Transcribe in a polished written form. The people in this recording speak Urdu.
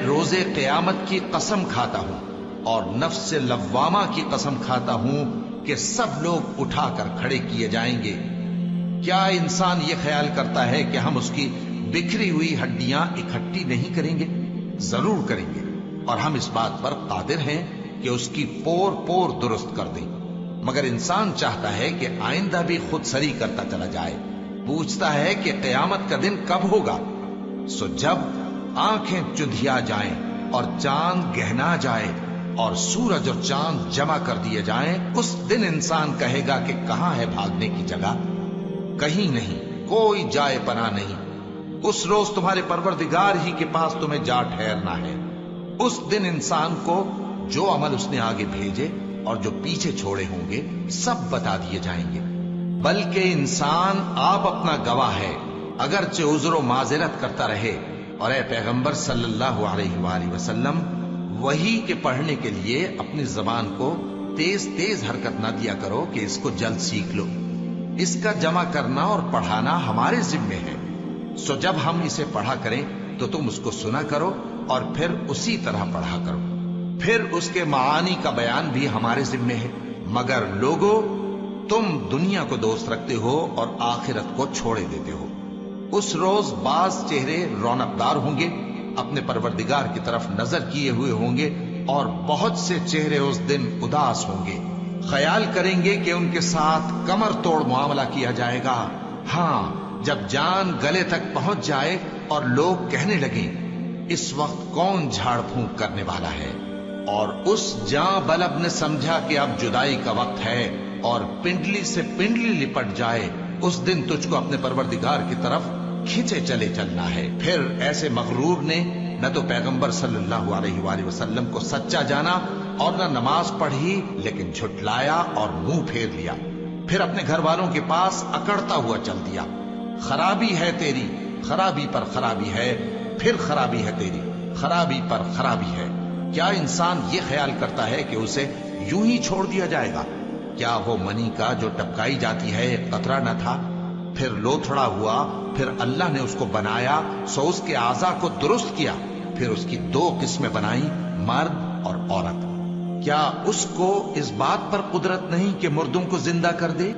روزے قیامت کی قسم کھاتا ہوں اور نفس لوامہ کی قسم کھاتا ہوں کہ سب لوگ اٹھا کر کھڑے کیے جائیں گے۔ کیا انسان یہ خیال کرتا ہے کہ ہم اس کی بکھری ہوئی ہڈیاں اکٹھی نہیں کریں گے؟ ضرور کریں گے، اور ہم اس بات پر قادر ہیں کہ اس کی پور پور درست کر دیں۔ مگر انسان چاہتا ہے کہ آئندہ بھی خود سری کرتا چلا جائے، پوچھتا ہے کہ قیامت کا دن کب ہوگا۔ سو جب آنکھیں چندھیا جائیں اور چاند گہنا جائے اور سورج اور چاند جمع کر دیے جائیں، اس دن انسان کہے گا کہ کہاں ہے بھاگنے کی جگہ؟ کہیں نہیں، کوئی جائے پناہ نہیں۔ اس روز تمہارے پروردگار ہی کے پاس تمہیں جا ٹھہرنا ہے۔ اس دن انسان کو جو عمل اس نے آگے بھیجے اور جو پیچھے چھوڑے ہوں گے سب بتا دیے جائیں گے۔ بلکہ انسان آپ اپنا گواہ ہے، اگرچہ عذر و معذرت کرتا رہے۔ اور اے پیغمبر صلی اللہ علیہ وآلہ وسلم، وحی کے پڑھنے کے لیے اپنی زبان کو تیز تیز حرکت نہ دیا کرو کہ اس کو جلد سیکھ لو۔ اس کا جمع کرنا اور پڑھانا ہمارے ذمے ہے۔ سو جب ہم اسے پڑھا کریں تو تم اس کو سنا کرو اور پھر اسی طرح پڑھا کرو۔ پھر اس کے معانی کا بیان بھی ہمارے ذمے ہے۔ مگر لوگو، تم دنیا کو دوست رکھتے ہو اور آخرت کو چھوڑے دیتے ہو۔ اس روز بعض چہرے رونق دار ہوں گے، اپنے پروردگار کی طرف نظر کیے ہوئے ہوں گے، اور بہت سے چہرے اس دن اداس ہوں گے، خیال کریں گے کہ ان کے ساتھ کمر توڑ معاملہ کیا جائے گا۔ ہاں، جب جان گلے تک پہنچ جائے اور لوگ کہنے لگیں اس وقت کون جھاڑ پھونک کرنے والا ہے، اور اس جاں بلب نے سمجھا کہ اب جدائی کا وقت ہے اور پنڈلی سے پنڈلی لپٹ جائے، اس دن تجھ کو اپنے پروردگار کی طرف کھینچے چلے چلنا ہے۔ پھر ایسے مغرور نے نہ تو پیغمبر صلی اللہ علیہ وآلہ وسلم کو سچا جانا اور نہ نماز پڑھی، لیکن جھٹلایا اور منہ پھیر لیا، پھر اپنے گھر والوں کے پاس اکڑتا ہوا چل دیا۔ خرابی ہے تیری، خرابی پر خرابی ہے، پھر خرابی ہے تیری، خرابی پر خرابی ہے۔ کیا انسان یہ خیال کرتا ہے کہ اسے یوں ہی چھوڑ دیا جائے گا؟ کیا وہ منی کا جو ٹپکائی جاتی ہے ایک قطرہ نہ تھا، پھر لوتھڑا ہوا، پھر اللہ نے اس کو بنایا، سو اس کے اعضاء کو درست کیا، پھر اس کی دو قسمیں بنائیں، مرد اور عورت۔ کیا اس کو اس بات پر قدرت نہیں کہ مردوں کو زندہ کر دے؟